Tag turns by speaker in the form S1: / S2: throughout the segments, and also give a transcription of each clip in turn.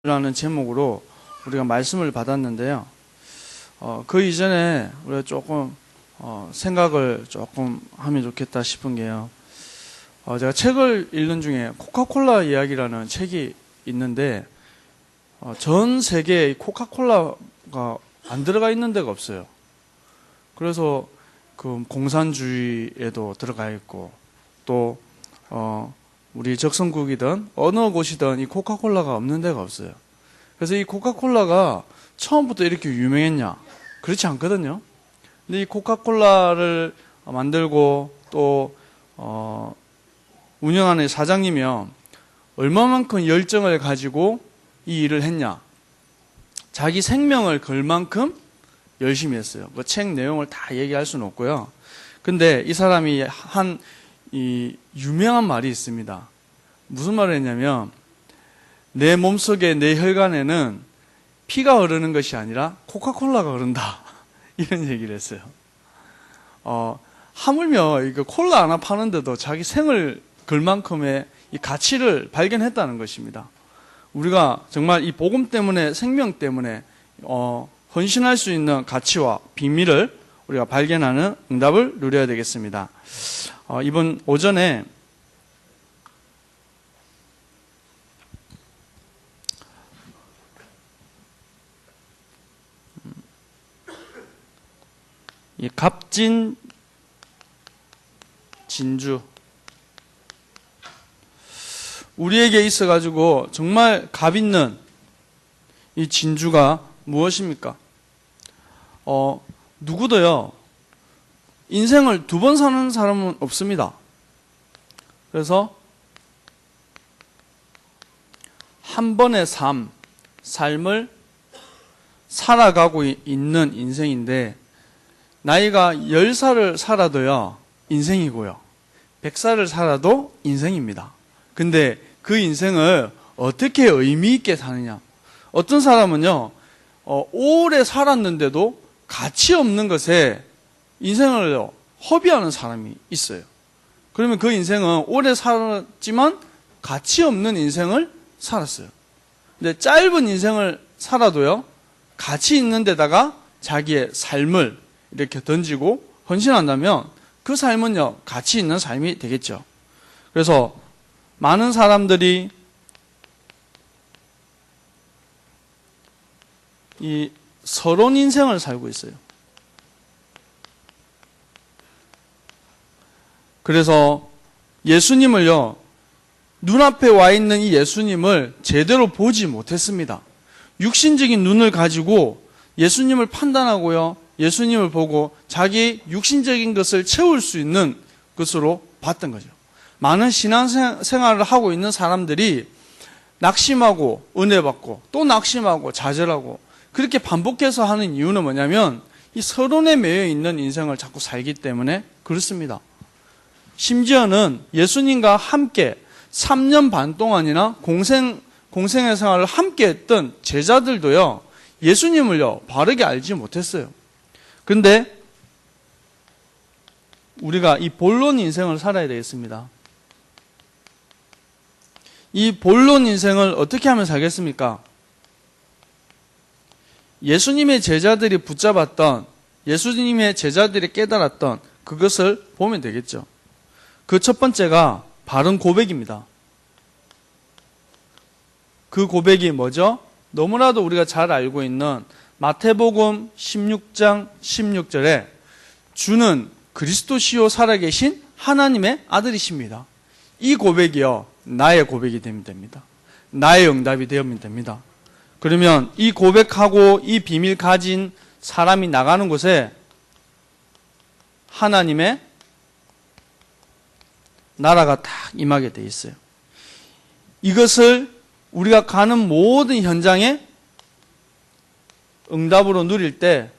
S1: 라는 제목으로 우리가 말씀을 받았는데요. 그 이전에 우리가 조금 생각을 조금 하면 좋겠다 싶은 게요. 제가 책을 읽는 중에 코카콜라 이야기라는 책이 있는데 전 세계에 코카콜라가 안 들어가 있는 데가 없어요. 그래서 그 공산주의에도 들어가 있고 또 우리 적성국이든 어느 곳이든 이 코카콜라가 없는 데가 없어요. 그래서 이 코카콜라가 처음부터 이렇게 유명했냐? 그렇지 않거든요. 근데 이 코카콜라를 만들고 또 운영하는 사장님이요, 얼마만큼 열정을 가지고 이 일을 했냐? 자기 생명을 걸 만큼 열심히 했어요. 그 책 내용을 다 얘기할 수는 없고요. 근데 이 사람이 이 유명한 말이 있습니다. 무슨 말을 했냐면, 내 몸속에 내 혈관에는 피가 흐르는 것이 아니라 코카콜라가 흐른다. 이런 얘기를 했어요. 하물며 이거 콜라 하나 파는데도 자기 생을 걸 만큼의 이 가치를 발견했다는 것입니다. 우리가 정말 이 복음 때문에, 생명 때문에 헌신할 수 있는 가치와 비밀을 우리가 발견하는 응답을 누려야 되겠습니다. 이번 오전에 이 값진 진주, 우리에게 있어가지고 정말 값 있는 이 진주가 무엇입니까? 누구도요, 인생을 두 번 사는 사람은 없습니다. 그래서 한 번의 삶을 살아가고 있는 인생인데, 나이가 10살을 살아도요, 인생이고요. 100살을 살아도 인생입니다. 근데 그 인생을 어떻게 의미 있게 사느냐. 어떤 사람은요, 오래 살았는데도 가치 없는 것에 인생을 허비하는 사람이 있어요. 그러면 그 인생은 오래 살았지만 가치 없는 인생을 살았어요. 근데 짧은 인생을 살아도요, 가치 있는 데다가 자기의 삶을 이렇게 던지고 헌신한다면 그 삶은요, 가치 있는 삶이 되겠죠. 그래서 많은 사람들이 이 서론 인생을 살고 있어요. 그래서 예수님을요, 눈앞에 와 있는 이 예수님을 제대로 보지 못했습니다. 육신적인 눈을 가지고 예수님을 판단하고요, 예수님을 보고 자기 육신적인 것을 채울 수 있는 것으로 봤던 거죠. 많은 신앙생활을 하고 있는 사람들이 낙심하고 은혜 받고 또 낙심하고 좌절하고 그렇게 반복해서 하는 이유는 뭐냐면, 이 서론에 매여 있는 인생을 자꾸 살기 때문에 그렇습니다. 심지어는 예수님과 함께 3년 반 동안이나 공생의 생활을 함께 했던 제자들도요, 예수님을요, 바르게 알지 못했어요. 근데 우리가 이 본론 인생을 살아야 되겠습니다. 이 본론 인생을 어떻게 하면 살겠습니까? 예수님의 제자들이 붙잡았던, 예수님의 제자들이 깨달았던 그것을 보면 되겠죠. 그 첫 번째가 바른 고백입니다. 그 고백이 뭐죠? 너무나도 우리가 잘 알고 있는 마태복음 16장 16절에 주는 그리스도시요 살아계신 하나님의 아들이십니다. 이 고백이요, 나의 고백이 되면 됩니다. 나의 응답이 되면 됩니다. 그러면 이 고백하고 이 비밀 가진 사람이 나가는 곳에 하나님의 나라가 딱 임하게 돼 있어요. 이것을 우리가 가는 모든 현장에 응답으로 누릴 때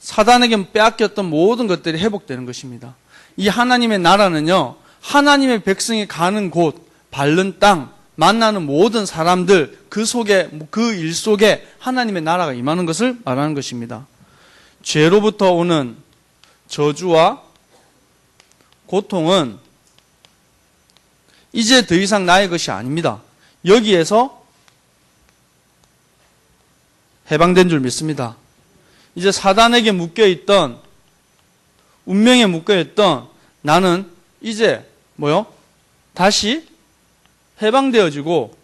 S1: 사단에게 빼앗겼던 모든 것들이 회복되는 것입니다. 이 하나님의 나라는요, 하나님의 백성이 가는 곳, 밟는 땅, 만나는 모든 사람들, 그 속에, 그 일 속에 하나님의 나라가 임하는 것을 말하는 것입니다. 죄로부터 오는 저주와 고통은 이제 더 이상 나의 것이 아닙니다. 여기에서 해방된 줄 믿습니다. 이제 사단에게 묶여있던, 운명에 묶여있던 나는 이제 다시 해방되어지고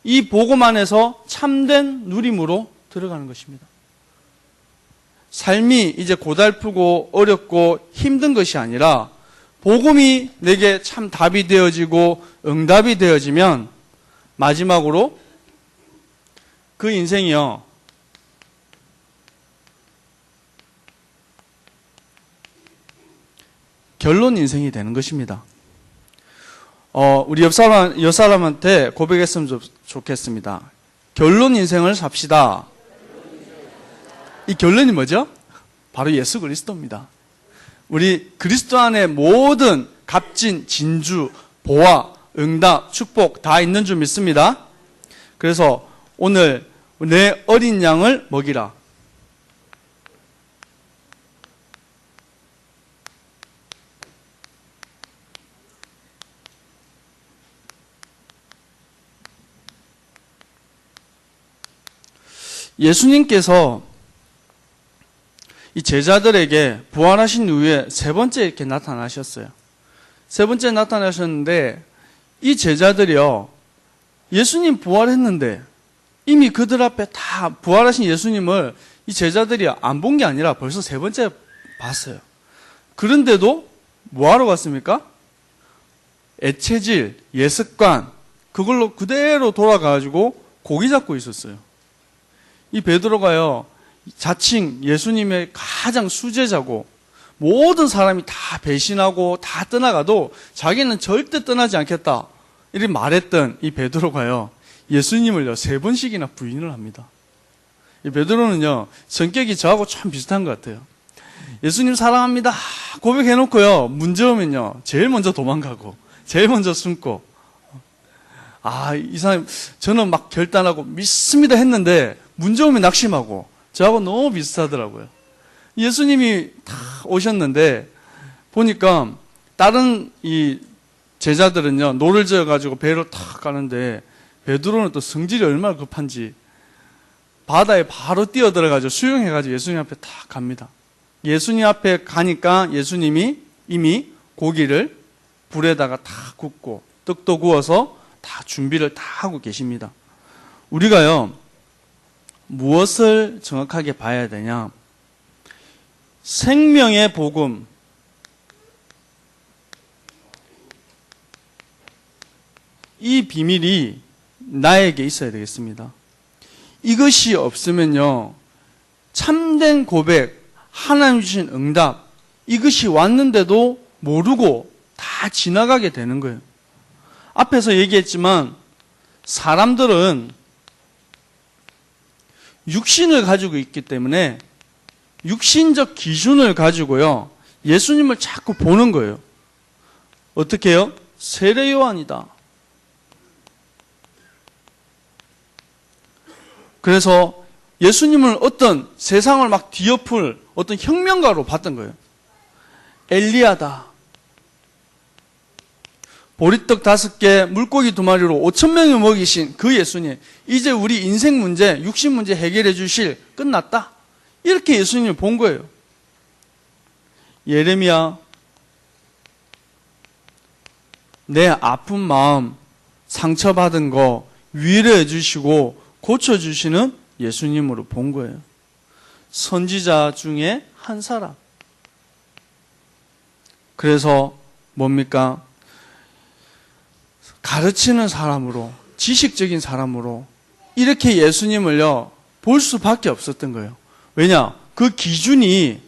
S1: 이 복음 안에서 참된 누림으로 들어가는 것입니다. 삶이 이제 고달프고 어렵고 힘든 것이 아니라 복음이 내게 참 답이 되어지고 응답이 되어지면 마지막으로 그 인생이요, 결론 인생이 되는 것입니다. 우리 옆 사람한테 고백했으면 좋겠습니다. 결론 인생을 삽시다. 이 결론이 뭐죠? 바로 예수 그리스도입니다. 우리 그리스도 안에 모든 값진 진주, 보화, 응답, 축복 다 있는 줄 믿습니다. 그래서 오늘 내 어린 양을 먹이라. 예수님께서 이 제자들에게 부활하신 이후에 세 번째 이렇게 나타나셨어요. 세 번째 나타나셨는데 이 제자들이요, 예수님 부활했는데 이미 그들 앞에 다 부활하신 예수님을 이 제자들이 안 본 게 아니라 벌써 세 번째 봤어요. 그런데도 뭐하러 갔습니까? 애체질, 예습관 그걸로 그대로 돌아가가지고 고기 잡고 있었어요. 이 베드로가요, 자칭 예수님의 가장 수제자고 모든 사람이 다 배신하고 다 떠나가도 자기는 절대 떠나지 않겠다 이렇게 말했던 이 베드로가요, 예수님을요 3번씩이나 부인을 합니다. 이 베드로는요 성격이 저하고 참 비슷한 것 같아요. 예수님 사랑합니다 고백해놓고요, 문제 오면요 제일 먼저 도망가고 제일 먼저 숨고, 이 사람 저는 막 결단하고 믿습니다 했는데 문제 오면 낙심하고, 저하고 너무 비슷하더라고요. 예수님이 다 오셨는데 보니까 다른 이 제자들은요 노를 지어가지고 배로 탁 가는데 베드로는 또 성질이 얼마나 급한지 바다에 바로 뛰어들어가지고 수영해가지고 예수님 앞에 탁 갑니다. 예수님 앞에 가니까 예수님이 이미 고기를 불에다가 다 굽고 떡도 구워서 다 준비를 다 하고 계십니다. 우리가요 무엇을 정확하게 봐야 되냐? 생명의 복음, 이 비밀이 나에게 있어야 되겠습니다. 이것이 없으면요 참된 고백, 하나님 주신 응답 이것이 왔는데도 모르고 다 지나가게 되는 거예요. 앞에서 얘기했지만 사람들은 육신을 가지고 있기 때문에 육신적 기준을 가지고요 예수님을 자꾸 보는 거예요. 어떻게 해요? 세례 요한이다. 그래서 예수님을 어떤 세상을 막 뒤엎을 어떤 혁명가로 봤던 거예요. 엘리야다. 보리떡 5개, 물고기 2마리로 5,000명을 먹이신 그 예수님, 이제 우리 인생 문제, 육신 문제 해결해 주실, 끝났다. 이렇게 예수님을 본 거예요. 예레미야, 내 아픈 마음, 상처받은 거 위로해 주시고 고쳐주시는 예수님으로 본 거예요. 선지자 중에 한 사람. 그래서 뭡니까? 가르치는 사람으로, 지식적인 사람으로 이렇게 예수님을요 볼 수밖에 없었던 거예요. 왜냐? 그 기준이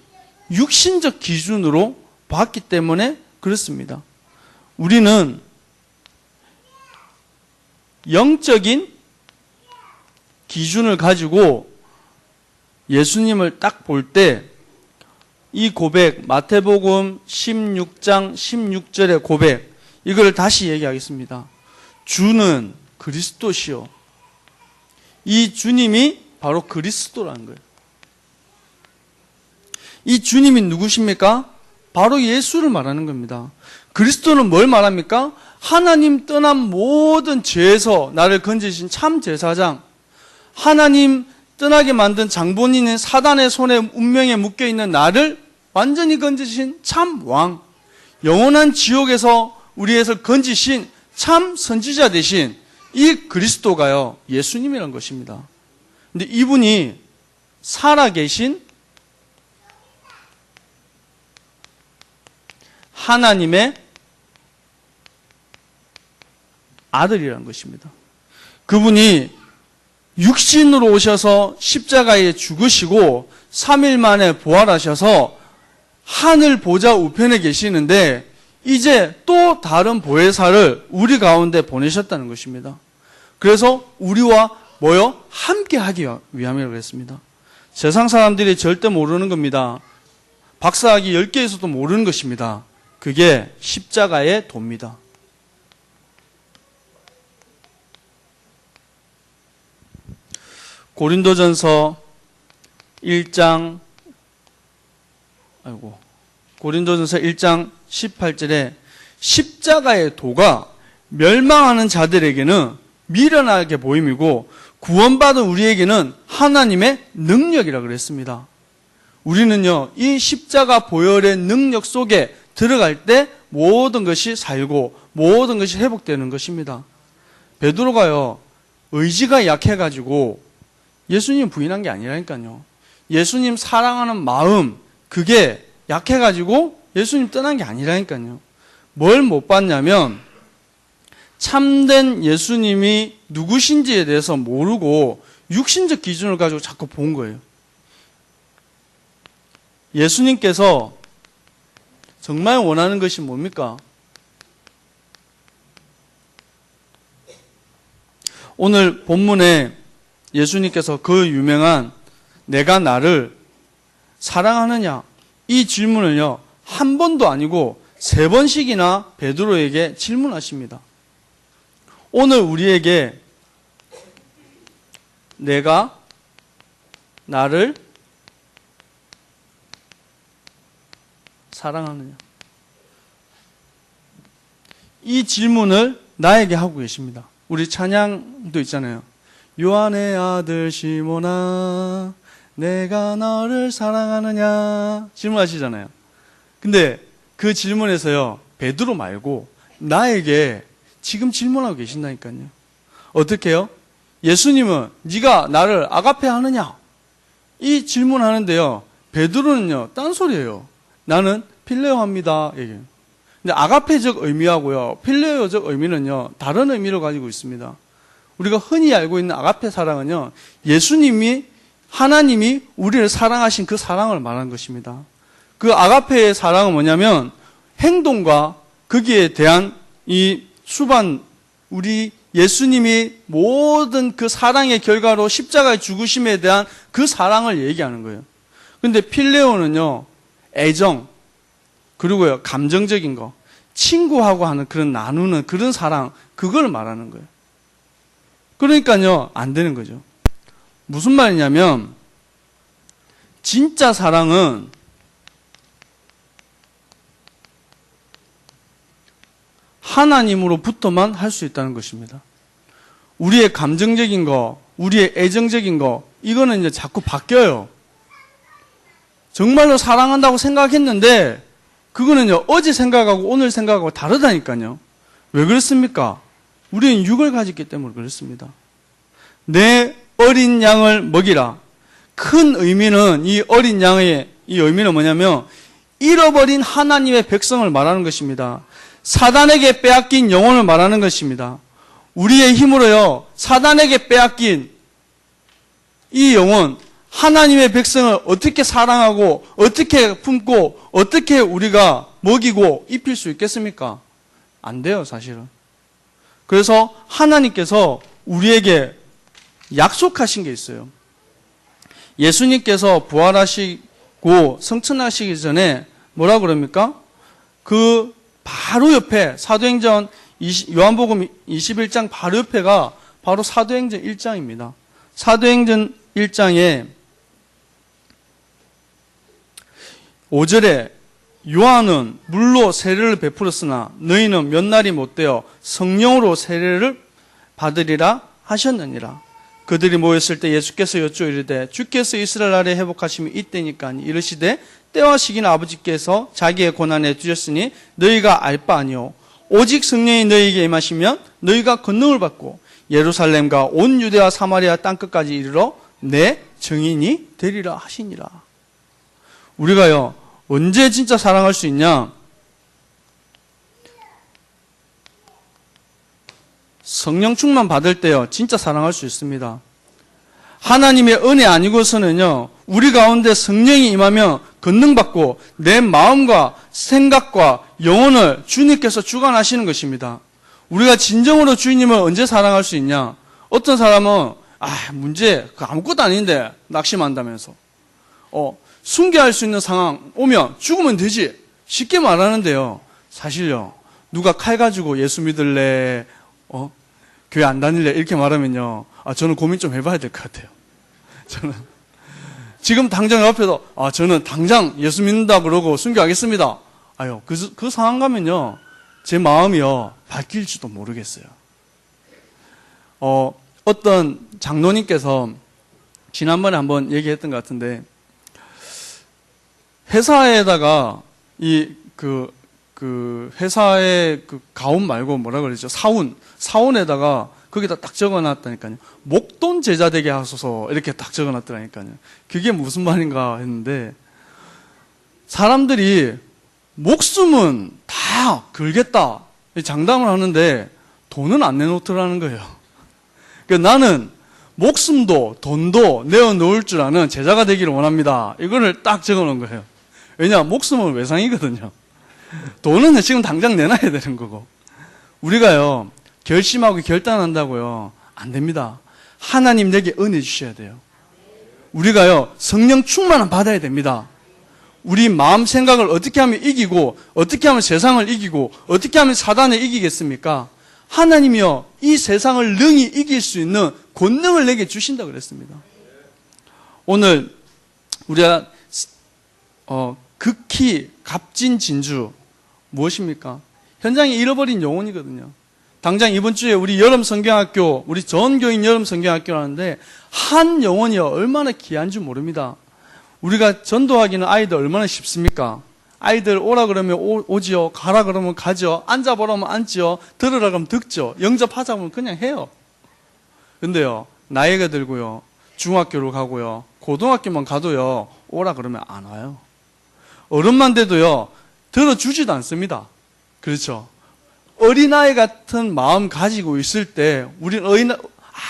S1: 육신적 기준으로 봤기 때문에 그렇습니다. 우리는 영적인 기준을 가지고 예수님을 딱 볼 때 이 고백, 마태복음 16장 16절의 고백, 이걸 다시 얘기하겠습니다. 주는 그리스도시요. 이 주님이 바로 그리스도라는 거예요. 이 주님이 누구십니까? 바로 예수를 말하는 겁니다. 그리스도는 뭘 말합니까? 하나님 떠난 모든 죄에서 나를 건지신 참 제사장, 하나님 떠나게 만든 장본인인 사단의 손에 운명에 묶여있는 나를 완전히 건지신 참 왕, 영원한 지옥에서 우리에서 건지신 참 선지자 되신 이 그리스도가요, 예수님이란 것입니다. 근데 이분이 살아계신 하나님의 아들이라는 것입니다. 그분이 육신으로 오셔서 십자가에 죽으시고 3일 만에 부활하셔서 하늘 보좌 우편에 계시는데 이제 또 다른 보혜사를 우리 가운데 보내셨다는 것입니다. 그래서 우리와 뭐요? 함께 하기 위함이라고 했습니다. 세상 사람들이 절대 모르는 겁니다. 박사학위 10개에서도 모르는 것입니다. 그게 십자가의 도입니다. 고린도전서 1장 18절에 십자가의 도가 멸망하는 자들에게는 미련하게 보임이고 구원받은 우리에게는 하나님의 능력이라고 그랬습니다. 우리는요, 이 십자가 보혈의 능력 속에 들어갈 때 모든 것이 살고 모든 것이 회복되는 것입니다. 베드로가요, 의지가 약해가지고 예수님 부인한 게 아니라니까요. 예수님 사랑하는 마음, 그게 약해가지고 예수님 떠난 게 아니라니까요. 뭘 못 봤냐면 참된 예수님이 누구신지에 대해서 모르고 육신적 기준을 가지고 자꾸 본 거예요. 예수님께서 정말 원하는 것이 뭡니까? 오늘 본문에 예수님께서 그 유명한 내가 나를 사랑하느냐? 이 질문을요, 한 번도 아니고 3번씩이나 베드로에게 질문하십니다. 오늘 우리에게 내가 나를 사랑하느냐? 이 질문을 나에게 하고 계십니다. 우리 찬양도 있잖아요. 요한의 아들 시몬아 내가 너를 사랑하느냐 질문하시잖아요. 근데 그 질문에서요, 베드로 말고 나에게 지금 질문하고 계신다니까요. 어떻게 해요? 예수님은 네가 나를 아가페 하느냐? 이 질문하는데요, 베드로는요, 딴소리예요. 나는 필레오 합니다. 얘기해요. 근데 아가페적 의미하고요, 필레오적 의미는요, 다른 의미를 가지고 있습니다. 우리가 흔히 알고 있는 아가페 사랑은요, 예수님이, 하나님이 우리를 사랑하신 그 사랑을 말하는 것입니다. 그 아가페의 사랑은 뭐냐면 행동과 거기에 대한 이 수반, 우리 예수님이 모든 그 사랑의 결과로 십자가의 죽으심에 대한 그 사랑을 얘기하는 거예요. 근데 필레오는요, 애정, 그리고요, 감정적인 거, 친구하고 하는 그런 나누는 그런 사랑, 그걸 말하는 거예요. 그러니까요, 안 되는 거죠. 무슨 말이냐면, 진짜 사랑은 하나님으로부터만 할 수 있다는 것입니다. 우리의 감정적인 거, 우리의 애정적인 거, 이거는 이제 자꾸 바뀌어요. 정말로 사랑한다고 생각했는데, 그거는요, 어제 생각하고 오늘 생각하고 다르다니까요. 왜 그렇습니까? 우리는 육을 가졌기 때문에 그렇습니다. 내 어린 양을 먹이라. 큰 의미는, 이 어린 양의 이 의미는 뭐냐면, 잃어버린 하나님의 백성을 말하는 것입니다. 사단에게 빼앗긴 영혼을 말하는 것입니다. 우리의 힘으로요, 사단에게 빼앗긴 이 영혼, 하나님의 백성을 어떻게 사랑하고, 어떻게 품고, 어떻게 우리가 먹이고 입힐 수 있겠습니까? 안 돼요, 사실은. 그래서 하나님께서 우리에게 약속하신 게 있어요. 예수님께서 부활하시고 성천하시기 전에 뭐라 그럽니까? 그 바로 옆에 사도행전 요한복음 21장 바로 옆에가 바로 사도행전 1장입니다. 사도행전 1장에 5절에 요한은 물로 세례를 베풀었으나 너희는 몇 날이 못되어 성령으로 세례를 받으리라 하셨느니라. 그들이 모였을 때 예수께서 여쭈어 이르되 주께서 이스라엘 나라의 회복하심이 이때니까 이르시되 때와 시기는 아버지께서 자기의 고난에 두셨으니 너희가 알 바 아니오. 오직 성령이 너희에게 임하시면 너희가 권능을 받고 예루살렘과 온 유대와 사마리아 땅끝까지 이르러 내 증인이 되리라 하시니라. 우리가요, 언제 진짜 사랑할 수 있냐? 성령 충만 받을 때요, 진짜 사랑할 수 있습니다. 하나님의 은혜 아니고서는요, 우리 가운데 성령이 임하면 권능받고 내 마음과 생각과 영혼을 주님께서 주관하시는 것입니다. 우리가 진정으로 주님을 언제 사랑할 수 있냐? 어떤 사람은 문제 아무것도 아닌데 낙심한다면서 순교할 수 있는 상황 오면 죽으면 되지 쉽게 말하는데요. 사실요, 누가 칼 가지고 예수 믿을래? 교회 안 다닐래? 이렇게 말하면요, 저는 고민 좀 해봐야 될 것 같아요. 저는 지금 당장 옆에서 저는 당장 예수 믿는다 그러고 순교하겠습니다. 그 상황 가면요, 제 마음이요 바뀔지도 모르겠어요. 어떤 장로님께서 지난번에 한번 얘기했던 것 같은데, 회사에다가 회사의 가운 말고 뭐라 그러죠? 사원에다가 거기다 딱 적어놨다니까요. 목돈 제자 되게 하소서 이렇게 딱 적어놨더라니까요. 그게 무슨 말인가 했는데, 사람들이 목숨은 다 걸겠다 장담을 하는데 돈은 안 내놓더라는 거예요. 그러니까 나는 목숨도 돈도 내어놓을 줄 아는 제자가 되기를 원합니다. 이거를 딱 적어놓은 거예요. 왜냐, 목숨은 외상이거든요. 돈은 지금 당장 내놔야 되는 거고. 우리가요, 결심하고 결단한다고요, 안 됩니다. 하나님 내게 은혜 주셔야 돼요. 우리가요, 성령 충만을 받아야 됩니다. 우리 마음 생각을 어떻게 하면 이기고, 어떻게 하면 세상을 이기고, 어떻게 하면 사단을 이기겠습니까? 하나님이요, 이 세상을 능히 이길 수 있는 권능을 내게 주신다고 그랬습니다. 오늘 우리가 극히 값진 진주 무엇입니까? 현장에 잃어버린 영혼이거든요. 당장 이번 주에 우리 여름 성경학교, 우리 전 교인 여름 성경학교라는데 한 영혼이요, 얼마나 귀한 줄 모릅니다. 우리가 전도하기는 아이들 얼마나 쉽습니까? 아이들 오라 그러면 오지요, 가라 그러면 가죠, 앉아보라면 앉지요, 들으라 그러면 듣죠, 영접하자 그러면 그냥 해요. 근데요, 나이가 들고요, 중학교를 가고요, 고등학교만 가도요, 오라 그러면 안 와요. 어른만 돼도요, 들어주지도 않습니다. 그렇죠? 어린아이 같은 마음 가지고 있을 때, 우리는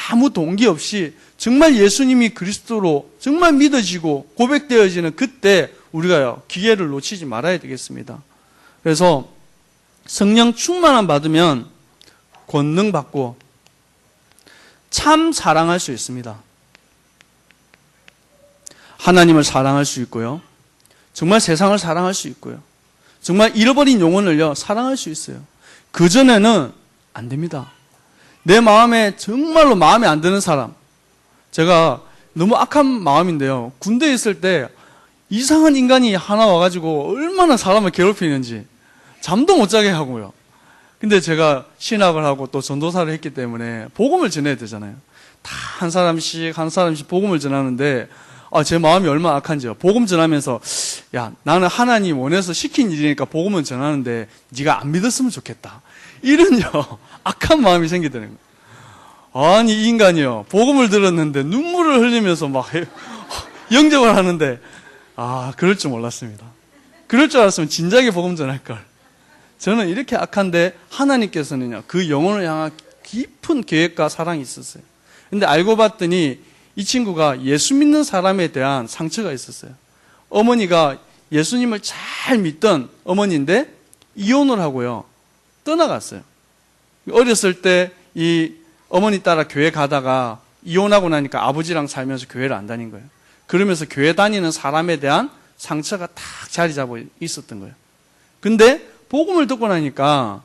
S1: 아무 동기 없이 정말 예수님이 그리스도로 정말 믿어지고 고백되어지는 그때 우리가요, 기회를 놓치지 말아야 되겠습니다. 그래서 성령 충만함 받으면 권능 받고 참 사랑할 수 있습니다. 하나님을 사랑할 수 있고요, 정말 세상을 사랑할 수 있고요, 정말 잃어버린 영혼을요, 사랑할 수 있어요. 그전에는 안 됩니다. 내 마음에 정말로 마음에 안 드는 사람, 제가 너무 악한 마음인데요, 군대에 있을 때 이상한 인간이 하나 와가지고 얼마나 사람을 괴롭히는지 잠도 못 자게 하고요. 근데 제가 신학을 하고 또 전도사를 했기 때문에 복음을 전해야 되잖아요. 다 한 사람씩 복음을 전하는데 제 마음이 얼마나 악한지요. 복음 전하면서 나는 하나님 원해서 시킨 일이니까 복음은 전하는데 네가 안 믿었으면 좋겠다, 이런요 악한 마음이 생기더라고요. 아니, 이 인간이요, 복음을 들었는데 눈물을 흘리면서 막 영접을 하는데 그럴 줄 몰랐습니다. 그럴 줄 알았으면 진작에 복음 전할걸. 저는 이렇게 악한데 하나님께서는요, 그 영혼을 향한 깊은 계획과 사랑이 있었어요. 근데 알고 봤더니 이 친구가 예수 믿는 사람에 대한 상처가 있었어요. 어머니가 예수님을 잘 믿던 어머니인데 이혼을 하고요, 떠나갔어요. 어렸을 때 이 어머니 따라 교회 가다가 이혼하고 나니까 아버지랑 살면서 교회를 안 다닌 거예요. 그러면서 교회 다니는 사람에 대한 상처가 탁 자리 잡아 있었던 거예요. 근데 복음을 듣고 나니까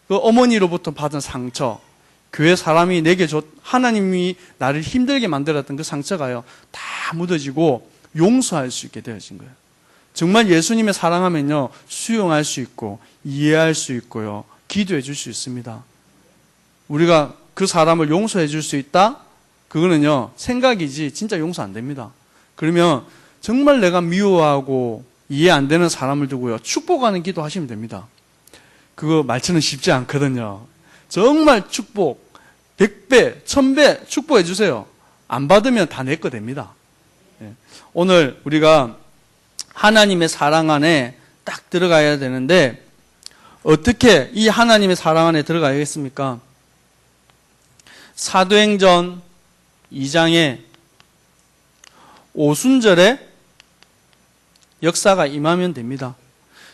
S1: 그 어머니로부터 받은 상처, 교회 사람이 내게 하나님이 나를 힘들게 만들었던 그 상처가요, 다 묻어지고 용서할 수 있게 되어진 거예요. 정말 예수님의 사랑하면요, 수용할 수 있고 이해할 수 있고요, 기도해 줄 수 있습니다. 우리가 그 사람을 용서해 줄 수 있다? 그거는요, 생각이지 진짜 용서 안 됩니다. 그러면 정말 내가 미워하고 이해 안 되는 사람을 두고요, 축복하는 기도 하시면 됩니다. 그거 말처럼 쉽지 않거든요. 정말 축복 100배, 1000배 축복해 주세요. 안 받으면 다 내 거 됩니다. 오늘 우리가 하나님의 사랑 안에 딱 들어가야 되는데, 어떻게 이 하나님의 사랑 안에 들어가야겠습니까? 사도행전 2장에 오순절에 역사가 임하면 됩니다.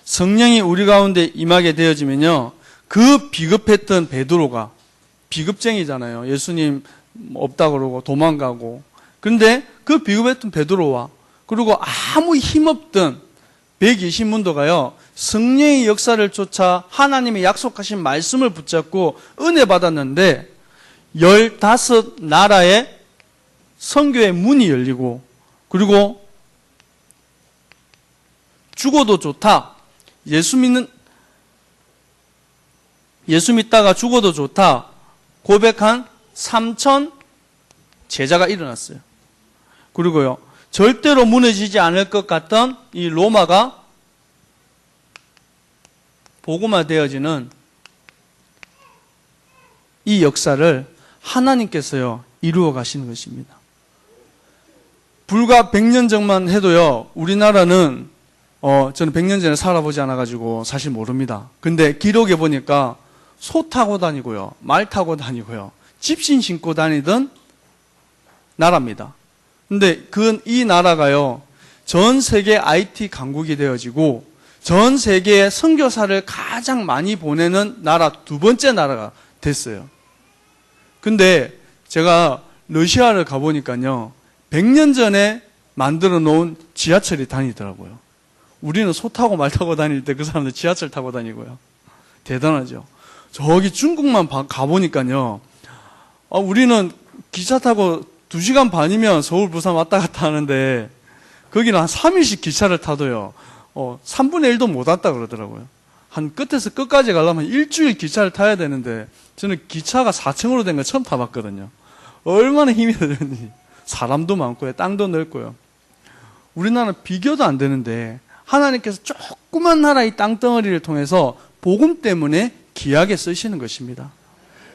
S1: 성령이 우리 가운데 임하게 되어지면요, 그 비겁했던 베드로가, 비겁쟁이잖아요. 예수님 없다 그러고 도망가고. 그런데 그 비겁했던 베드로와, 그리고 아무 힘없던 120문도가요, 성령의 역사를 쫓아 하나님의 약속하신 말씀을 붙잡고 은혜 받았는데, 15나라의 선교의 문이 열리고, 그리고 죽어도 좋다, 예수 믿다가 죽어도 좋다 고백한 3,000 제자가 일어났어요. 그리고요, 절대로 무너지지 않을 것 같던 이 로마가 복음화되어지는 이 역사를 하나님께서요, 이루어 가시는 것입니다. 불과 100년 전만 해도요, 우리나라는 저는 100년 전에 살아보지 않아가지고 사실 모릅니다. 근데 기록에 보니까 소 타고 다니고요, 말 타고 다니고요, 집신 신고 다니던 나라입니다. 근데 이 나라가요, 전 세계 IT 강국이 되어지고 전 세계에 선교사를 가장 많이 보내는 나라, 두 번째 나라가 됐어요. 근데 제가 러시아를 가보니까요, 100년 전에 만들어 놓은 지하철이 다니더라고요. 우리는 소 타고 말 타고 다닐 때 그 사람들 지하철 타고 다니고요. 대단하죠. 저기 중국만 가보니까요, 우리는 기차 타고 2시간 반이면 서울, 부산 왔다 갔다 하는데, 거기는 한 3일씩 기차를 타도요, 3분의 1도 못 왔다 그러더라고요. 한 끝에서 끝까지 가려면 일주일 기차를 타야 되는데, 저는 기차가 4층으로 된 거 처음 타봤거든요. 얼마나 힘이 드는지. 사람도 많고요, 땅도 넓고요. 우리나라는 비교도 안 되는데, 하나님께서 조그만 나라 이 땅덩어리를 통해서 복음 때문에 귀하게 쓰시는 것입니다.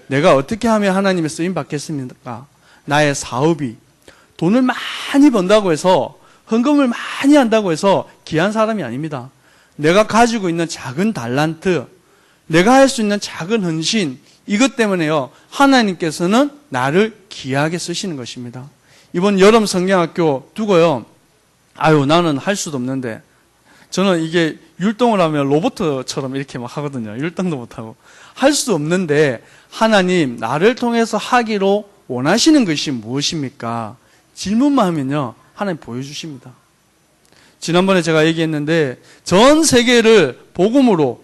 S1: 내가 어떻게 하면 하나님의 쓰임 받겠습니까? 나의 사업이 돈을 많이 번다고 해서, 헌금을 많이 한다고 해서 귀한 사람이 아닙니다. 내가 가지고 있는 작은 달란트, 내가 할 수 있는 작은 헌신, 이것 때문에요, 하나님께서는 나를 귀하게 쓰시는 것입니다. 이번 여름 성경학교 두고요, 나는 할 수도 없는데, 저는 이게 율동을 하면 로봇처럼 이렇게 막 하거든요. 율동도 못하고. 할 수 없는데, 하나님, 나를 통해서 하기로 원하시는 것이 무엇입니까? 질문만 하면요, 하나님 보여주십니다. 지난번에 제가 얘기했는데, 전 세계를 복음으로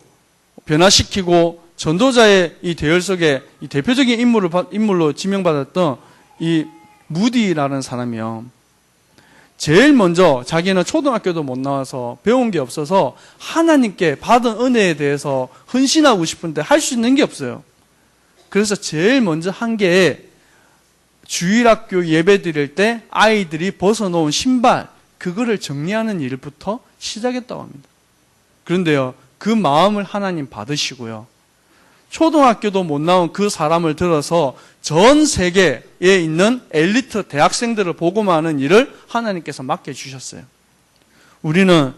S1: 변화시키고 전도자의 이 대열 속에 이 대표적인 인물로 지명받았던 이 무디라는 사람이요, 제일 먼저 자기는 초등학교도 못 나와서 배운 게 없어서 하나님께 받은 은혜에 대해서 헌신하고 싶은데 할 수 있는 게 없어요. 그래서 제일 먼저 한 게, 주일학교 예배 드릴 때 아이들이 벗어놓은 신발, 그거를 정리하는 일부터 시작했다고 합니다. 그런데요, 그 마음을 하나님 받으시고요, 초등학교도 못 나온 그 사람을 들어서 전 세계에 있는 엘리트 대학생들을 복음하는 일을 하나님께서 맡겨주셨어요. 우리는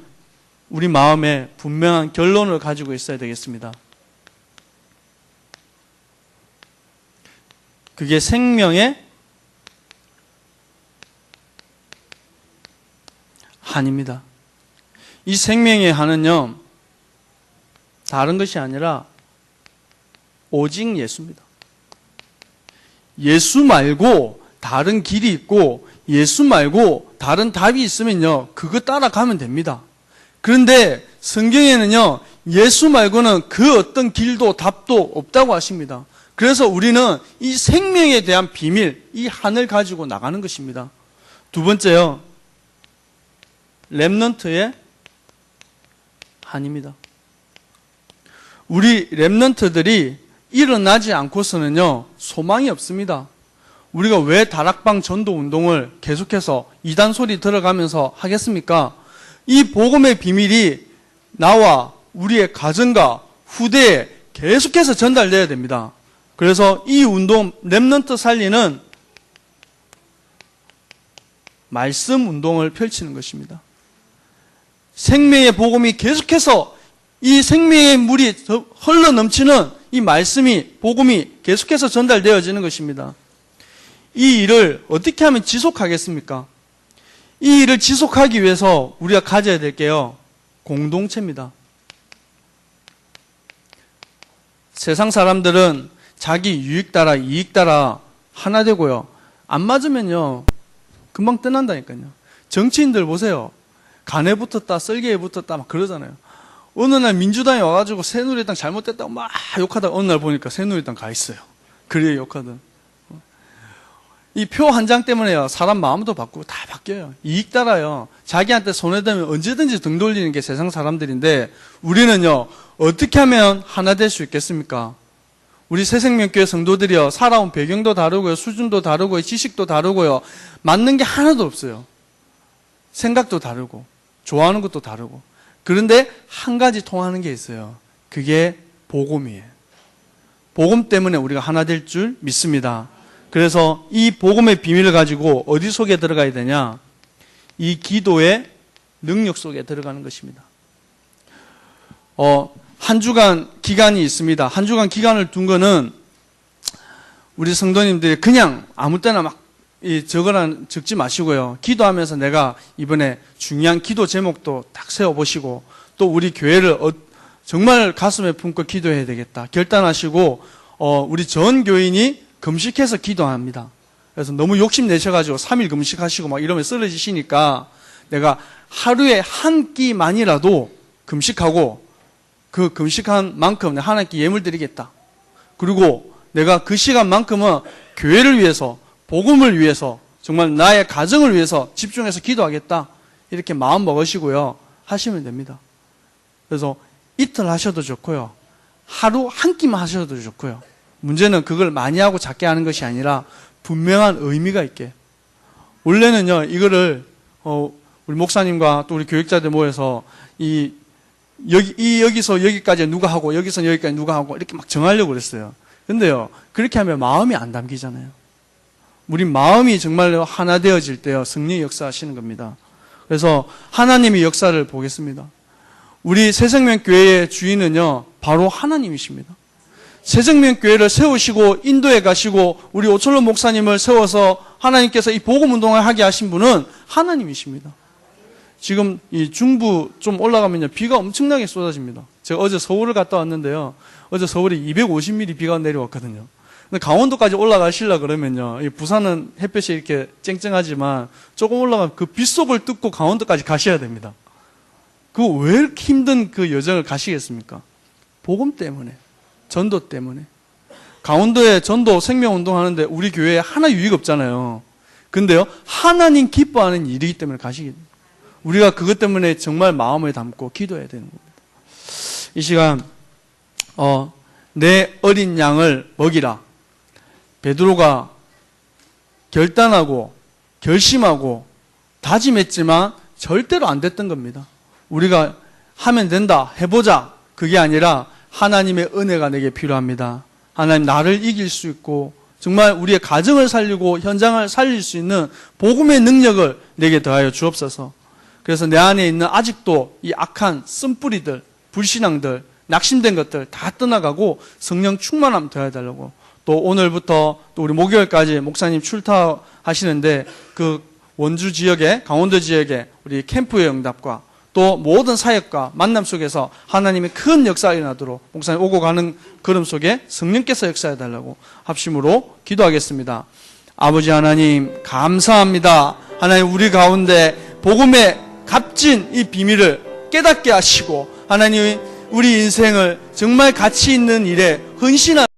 S1: 우리 마음에 분명한 결론을 가지고 있어야 되겠습니다. 그게 생명의 한입니다. 이 생명의 한은요, 다른 것이 아니라 오직 예수입니다. 예수 말고 다른 길이 있고, 예수 말고 다른 답이 있으면요, 그거 따라가면 됩니다. 그런데 성경에는요, 예수 말고는 그 어떤 길도 답도 없다고 하십니다. 그래서 우리는 이 생명에 대한 비밀, 이 한을 가지고 나가는 것입니다. 두 번째요, 렘넌트의 아닙니다. 우리 렘넌트들이 일어나지 않고서는요, 소망이 없습니다. 우리가 왜 다락방 전도 운동을 계속해서 이단 소리 들어가면서 하겠습니까? 이 복음의 비밀이 나와 우리의 가정과 후대에 계속해서 전달돼야 됩니다. 그래서 이 운동, 렘넌트 살리는 말씀 운동을 펼치는 것입니다. 생명의 복음이 계속해서 이 생명의 물이 흘러 넘치는 이 말씀이, 복음이 계속해서 전달되어지는 것입니다. 이 일을 어떻게 하면 지속하겠습니까? 이 일을 지속하기 위해서 우리가 가져야 될 게요, 공동체입니다. 세상 사람들은 자기 유익 따라, 이익 따라 하나 되고요. 안 맞으면요, 금방 떠난다니까요. 정치인들 보세요. 간에 붙었다, 썰개에 붙었다, 막 그러잖아요. 어느 날 민주당이 와가지고 새누리당 잘못됐다고 막 욕하다가 어느 날 보니까 새누리당 가 있어요. 그래 욕하던. 이 표 한 장 때문에요, 사람 마음도 바꾸고 다 바뀌어요. 이익 따라요. 자기한테 손해되면 언제든지 등 돌리는 게 세상 사람들인데, 우리는요, 어떻게 하면 하나 될 수 있겠습니까? 우리 새생명교회 성도들이요, 살아온 배경도 다르고요, 수준도 다르고요, 지식도 다르고요, 맞는 게 하나도 없어요. 생각도 다르고, 좋아하는 것도 다르고. 그런데 한 가지 통하는 게 있어요. 그게 복음이에요. 복음 때문에 우리가 하나 될 줄 믿습니다. 그래서 이 복음의 비밀을 가지고 어디 속에 들어가야 되냐? 이 기도의 능력 속에 들어가는 것입니다. 한 주간 기간이 있습니다. 한 주간 기간을 둔 거는 우리 성도님들이 그냥 아무 때나 막 적지 마시고요. 기도하면서 내가 이번에 중요한 기도 제목도 딱 세워보시고, 또 우리 교회를 정말 가슴에 품고 기도해야 되겠다 결단하시고, 우리 전 교인이 금식해서 기도합니다. 그래서 너무 욕심내셔가지고 3일 금식하시고 막 이러면 쓰러지시니까, 내가 하루에 한 끼만이라도 금식하고 그 금식한 만큼 하나님께 예물 드리겠다. 그리고 내가 그 시간만큼은 교회를 위해서, 복음을 위해서, 정말 나의 가정을 위해서 집중해서 기도하겠다. 이렇게 마음 먹으시고요, 하시면 됩니다. 그래서 이틀 하셔도 좋고요, 하루 한 끼만 하셔도 좋고요. 문제는 그걸 많이 하고 작게 하는 것이 아니라 분명한 의미가 있게. 원래는요, 이거를 우리 목사님과 또 우리 교육자들 모여서 여기서 여기까지 누가 하고 여기서 여기까지 누가 하고 이렇게 막 정하려고 그랬어요. 근데요, 그렇게 하면 마음이 안 담기잖아요. 우리 마음이 정말로 하나 되어질 때요, 성령의 역사하시는 겁니다. 그래서 하나님의 역사를 보겠습니다. 우리 새생명교회의 주인은요, 바로 하나님이십니다. 새생명교회를 세우시고 인도에 가시고 우리 오철로 목사님을 세워서 하나님께서 이 복음운동을 하게 하신 분은 하나님이십니다. 지금 이 중부 좀 올라가면요, 비가 엄청나게 쏟아집니다. 제가 어제 서울을 갔다 왔는데요, 어제 서울에 250mm 비가 내려왔거든요. 근데 강원도까지 올라가시려고 그러면요, 부산은 햇볕이 이렇게 쨍쨍하지만 조금 올라가면 그 빗속을 뚫고 강원도까지 가셔야 됩니다. 그거 왜 이렇게 힘든 그 여정을 가시겠습니까? 복음 때문에, 전도 때문에. 강원도에 전도 생명운동 하는데 우리 교회에 하나 유익 없잖아요. 근데요, 하나님 기뻐하는 일이기 때문에 가시게 됩니다. 우리가 그것 때문에 정말 마음을 담고 기도해야 되는 겁니다. 이 시간 내 어린 양을 먹이라. 베드로가 결단하고 결심하고 다짐했지만 절대로 안 됐던 겁니다. 우리가 하면 된다, 해보자, 그게 아니라 하나님의 은혜가 내게 필요합니다. 하나님, 나를 이길 수 있고 정말 우리의 가정을 살리고 현장을 살릴 수 있는 복음의 능력을 내게 더하여 주옵소서. 그래서 내 안에 있는 아직도 이 악한 쓴뿌리들, 불신앙들, 낙심된 것들 다 떠나가고 성령 충만함 더해달라고. 또 오늘부터 또 우리 목요일까지 목사님 출타하시는데, 그 원주 지역에, 강원도 지역에 우리 캠프의 응답과 또 모든 사역과 만남 속에서 하나님의 큰 역사가 일어나도록 목사님 오고 가는 걸음 속에 성령께서 역사해달라고 합심으로 기도하겠습니다. 아버지 하나님, 감사합니다. 하나님, 우리 가운데 복음의 값진 이 비밀을 깨닫게 하시고, 하나님 우리 인생을 정말 가치 있는 일에 헌신하는